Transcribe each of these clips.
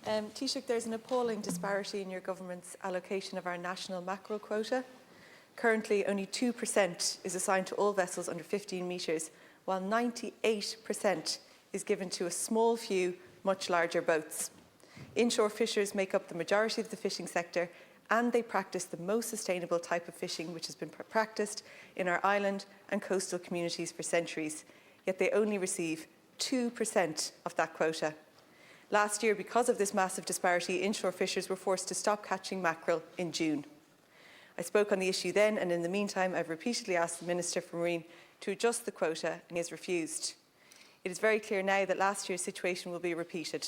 Taoiseach, there's an appalling disparity in your government's allocation of our national mackerel quota. Currently, only 2% is assigned to all vessels under 15 metres, while 98% is given to a small few, much larger boats. Inshore fishers make up the majority of the fishing sector, and they practice the most sustainable type of fishing which has been practiced in our island and coastal communities for centuries, yet they only receive 2% of that quota. Last year, because of this massive disparity, inshore fishers were forced to stop catching mackerel in June. I spoke on the issue then, and in the meantime, I've repeatedly asked the Minister for Marine to adjust the quota, and he has refused. It is very clear now that last year's situation will be repeated.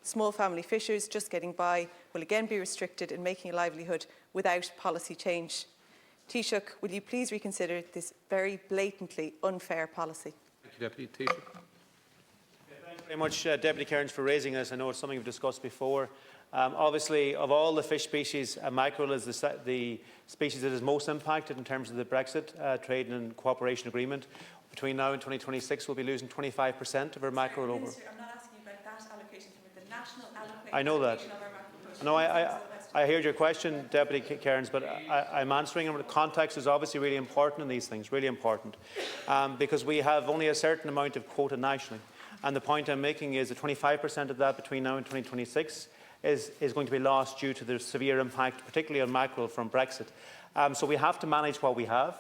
Small family fishers just getting by will again be restricted in making a livelihood without policy change. Taoiseach, will you please reconsider this very blatantly unfair policy? Thank you, Deputy Taoiseach. Thank you very much, Deputy Cairns, for raising this. I know it's something we've discussed before. Obviously, of all the fish species, mackerel is the species that is most impacted in terms of the Brexit trade and cooperation agreement. Between now and 2026, we'll be losing 25% of our mackerel over. Minister, I'm not asking you about that allocation, but the national allocation. I know that. No, I hear your question, Deputy Cairns, but I'm answering, and the context is obviously really important in these things, really important, because we have only a certain amount of quota nationally. And the point I'm making is that 25% of that between now and 2026 is going to be lost due to the severe impact, particularly on mackerel, from Brexit. So we have to manage what we have.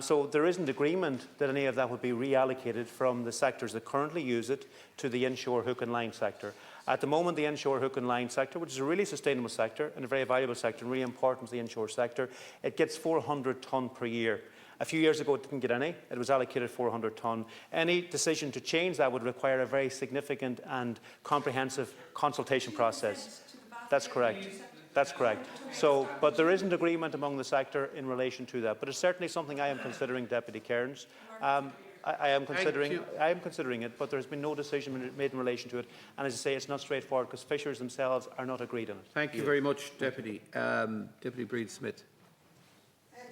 So there isn't agreement that any of that would be reallocated from the sectors that currently use it to the inshore hook and line sector. At the moment, the inshore hook and line sector, which is a really sustainable sector and a very valuable sector and really important to the inshore sector, it gets 400 tonne per year. A few years ago, it didn't get any. It was allocated 400 tonne. Any decision to change that would require a very significant and comprehensive consultation process. That's correct. That's correct. So, but there isn't agreement among the sector in relation to that. But it's certainly something I am considering, Deputy Cairns. I am considering it, but there has been no decision made in relation to it. And as I say, it's not straightforward because fishers themselves are not agreed on it. Thank you very much, Deputy. Deputy Breed-Smith.